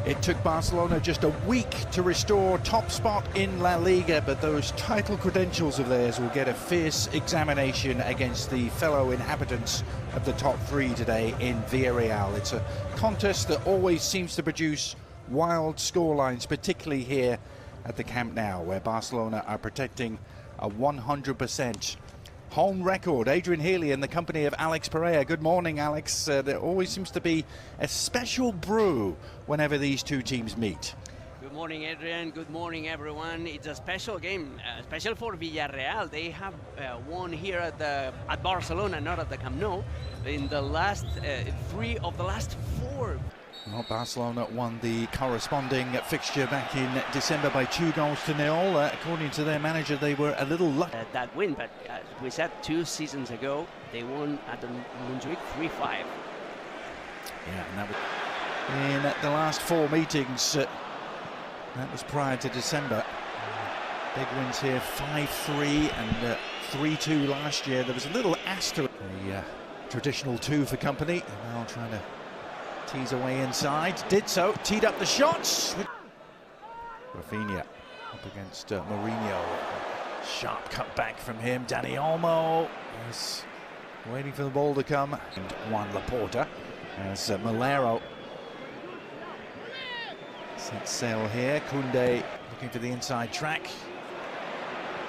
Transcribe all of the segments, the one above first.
It took Barcelona just a week to restore top spot in La Liga, but those title credentials of theirs will get a fierce examination against the fellow inhabitants of the top three today in Villarreal. It's a contest that always seems to produce wild scorelines, particularly here at the Camp Nou, where Barcelona are protecting a 100% home record. Adrian Healy in the company of Alex Pereira. Good morning, Alex. There always seems to be a special brew whenever these two teams meet. Good morning, Adrian. Good morning, everyone. It's a special game, special for Villarreal. They have won here at Barcelona, not at the Camp Nou, in the last 3 of the last 4. Well, Barcelona won the corresponding fixture back in December by 2-0. According to their manager, they were a little lucky. That win, but as we said 2 seasons ago, they won at the Montjuic 3-5. Yeah, and that was in the last 4 meetings. That was prior to December. Big wins here, 5-3 and 3-2 last year. There was a little asterisk. The traditional 2 for company. And now trying to tease away inside, did so, teed up the shots. Raphinha up against Mourinho. Sharp cut back from him. Dani Olmo is waiting for the ball to come. And Juan Laporta as Malero set sail here. Koundé looking for the inside track.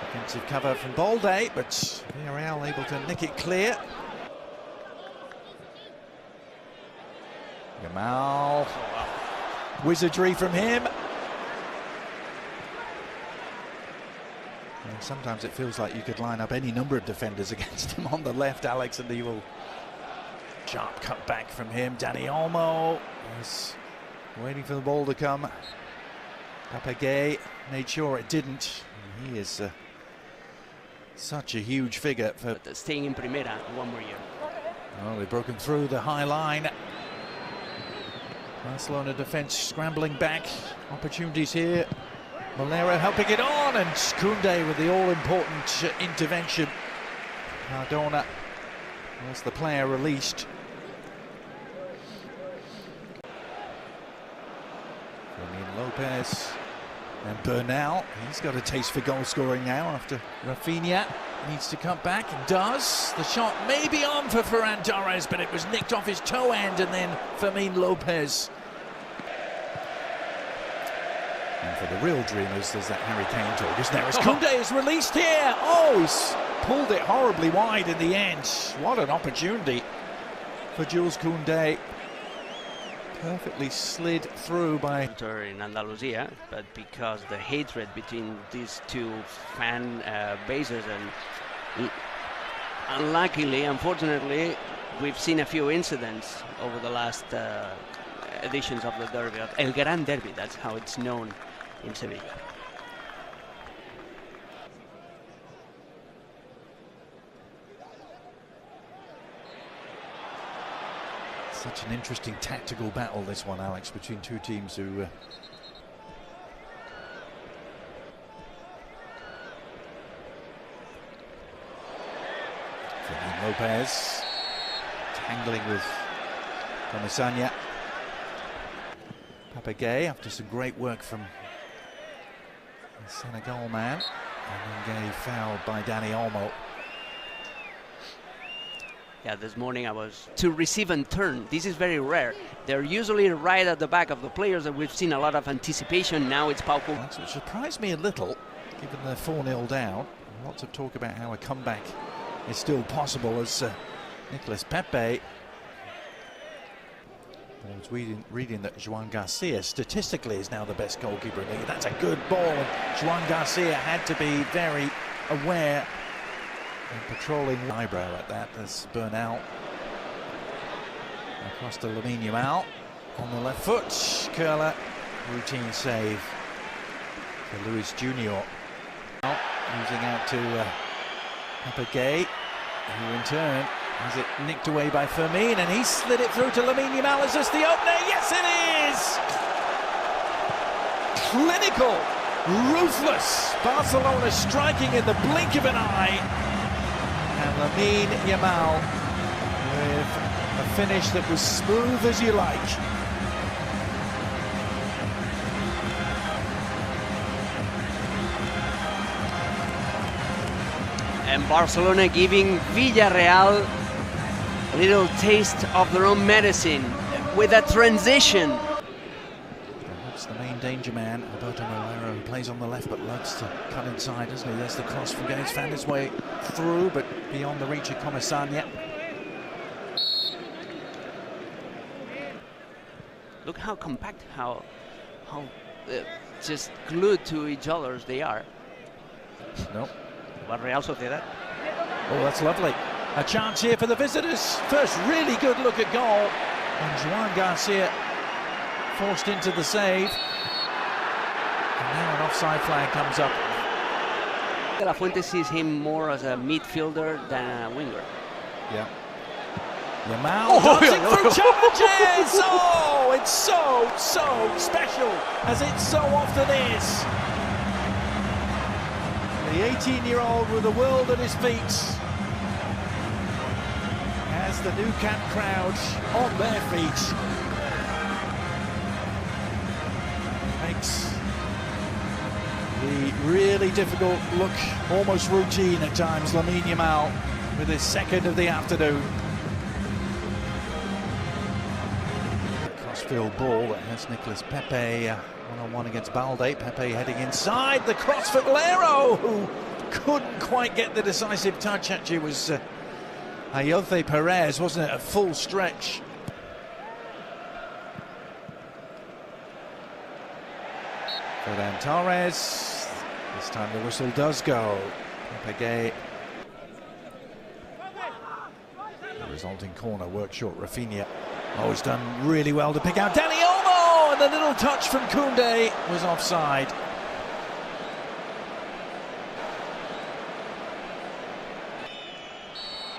Defensive cover from Balde, but Villarreal able to nick it clear. Yamal, wizardry from him. And sometimes it feels like you could line up any number of defenders against him on the left, Alex, and he will. Sharp cut back from him. Dani Olmo is waiting for the ball to come. Papagay made sure it didn't. And he is such a huge figure for staying in Primera 1 more year. Well, they've broken through the high line. Barcelona defense scrambling back. Opportunities here. Malero helping it on, and Koundé with the all-important intervention. Cardona was the player released. Fermin Lopez and Bernal. He's got a taste for goal scoring now after Raphinha needs to come back and does. The shot may be on for Ferran Torres, but it was nicked off his toe end, and then Fermin Lopez. And for the real dreamers, there's that Harry Kane talk, isn't there? As Koundé is released here. Oh, he's pulled it horribly wide in the end. What an opportunity for Jules Koundé. Perfectly slid through by in Andalusia, but because the hatred between these two fan bases, and unluckily, unfortunately, we've seen a few incidents over the last editions of the derby, of El Gran Derby. That's how it's known in Sevilla. Such an interesting tactical battle, this one, Alex, between two teams who Fermin Lopez tangling with Comisania. Papagay, after some great work from the Senegal man, and then Gay fouled by Dani Olmo. Yeah, this morning I was to receive and turn. This is very rare. They're usually right at the back of the players, and we've seen a lot of anticipation. Now it's Pau. Which surprised me a little, given they're 4-0 down. Lots of talk about how a comeback is still possible, as Nicolas Pepe. I was reading that Joan Garcia statistically is now the best goalkeeper in the league. That's a good ball, and Joan Garcia had to be very aware and patrolling eyebrow at that. As Bernal across to Lamine Yamal on the left foot. Curler, routine save for Luis Junior. Losing out to Papagay, who in turn has it nicked away by Fermin, and he slid it through to Lamine Yamal. Is this the opener? Yes, it is! Clinical, ruthless. Barcelona striking in the blink of an eye. And Lamine Yamal with a finish that was smooth as you like. And Barcelona giving Villarreal a little taste of their own medicine with a transition. That's the main danger man, Alberto Molero, who plays on the left but loves to cut inside, doesn't he? There's the cross from Gaines, found his way through, but beyond the reach of Comesaña. Look how compact, how just glued to each other they are. Nope. Real Sociedad. Oh, that's lovely. A chance here for the visitors. First really good look at goal. And Juan Garcia forced into the save. And now an offside flag comes up. De La Fuente sees him more as a midfielder than a winger. Yeah. Yamal dancing through challenges! Oh, it's so special, as it so often is. The 18-year-old with the world at his feet, has the new camp crowd on their feet. Makes the really difficult look almost routine at times. Lamine Yamal with his second of the afternoon. Crossfield ball that has Nicolas Pepe one-on-one against Balde. Pepe heading inside, the cross for Valero, who couldn't quite get the decisive touch. Actually, it was Ayoce Perez, wasn't it? A full stretch. Ferran Torres. This time the whistle does go. Pepe. The resulting corner worked short. Raphinha. Oh, he's done really well to pick out Dani Olmo, and the little touch from Koundé was offside.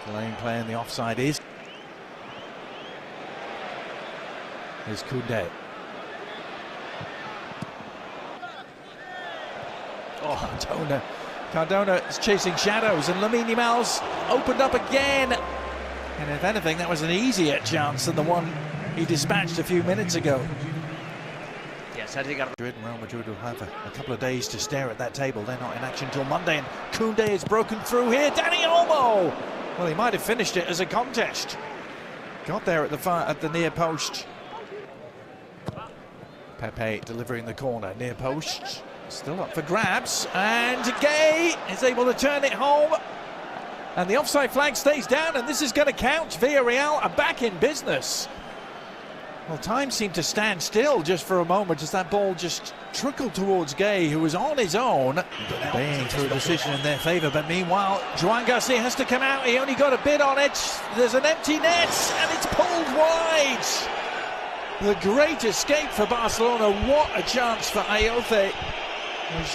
The lane play in the offside is Koundé. Oh, Cardona is chasing shadows, and Lamine Yamal's opened up again. And if anything, that was an easier chance than the one he dispatched a few minutes ago. Yes, Real Madrid will have a couple of days to stare at that table. They're not in action till Monday, and Koundé is broken through here. Dani Olmo! Well, he might have finished it as a contest. Got there at the near post. Pepe delivering the corner, near post. Still up for grabs, and Gay is able to turn it home. And the offside flag stays down, and this is going to count. Villarreal are back in business. Well, time seemed to stand still just for a moment as that ball just trickled towards Gay, who was on his own. Baying through a decision in their favour, but meanwhile, Juan Garcia has to come out. He only got a bit on it. There's an empty net, and it's pulled wide. The great escape for Barcelona. What a chance for Ayoce.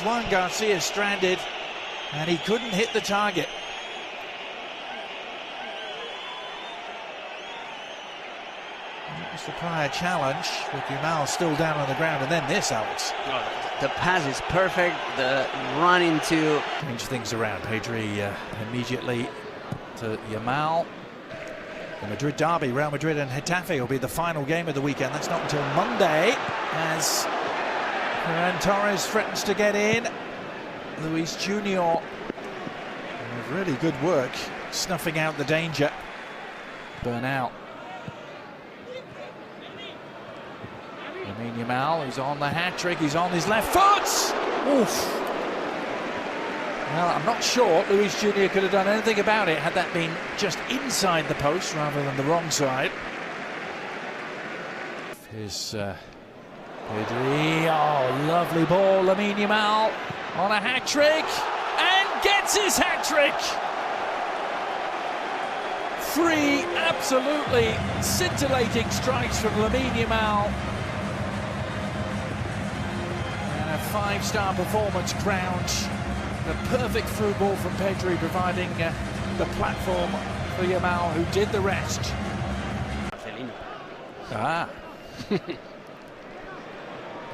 Juan Garcia stranded, and he couldn't hit the target. That was the prior challenge, with Yamal still down on the ground, and then this, Alex. The pass is perfect, the run into... Change things around. Pedri immediately to Yamal. The Madrid derby, Real Madrid and Getafe will be the final game of the weekend. That's not until Monday, as Ferran Torres threatens to get in. Luis Junior with really good work, snuffing out the danger. Burnout. Lamine Yamal, who's on the hat-trick, he's on his left foot! Oof! Well, I'm not sure Luis Junior could have done anything about it had that been just inside the post rather than the wrong side. Here's Pedri, oh, lovely ball, Lamine Yamal on a hat-trick, and gets his hat-trick! 3 absolutely scintillating strikes from Lamine Yamal. And a 5-star performance crowned. The perfect through ball from Pedri, providing the platform for Yamal, who did the rest. Ah.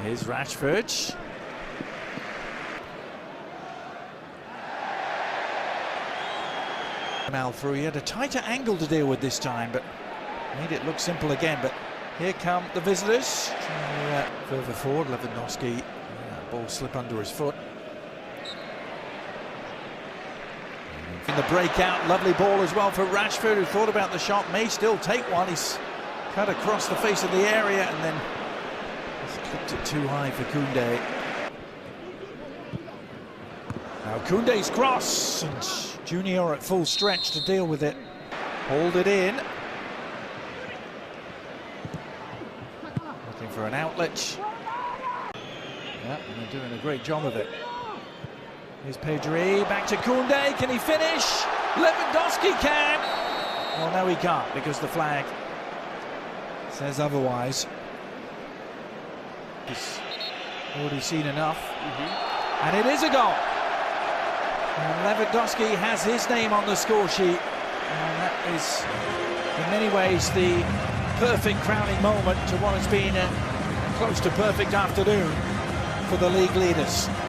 Here's Rashford. Yamal through. He had a tighter angle to deal with this time, but made it look simple again. But here come the visitors. Further forward, Lewandowski. Ball slip under his foot. In the breakout, lovely ball as well for Rashford, who thought about the shot, may still take one. He's cut across the face of the area and then he's clipped it too high for Koundé. Now Koundé's cross, and Junior at full stretch to deal with it. Hold it in. Looking for an outlet. Yeah, and they're doing a great job of it. Here's Pedri, back to Koundé, can he finish? Lewandowski can! Well, no he can't, because the flag says otherwise. He's already seen enough. And it is a goal! And Lewandowski has his name on the score sheet, and that is in many ways the perfect crowning moment to what has been a close to perfect afternoon for the league leaders.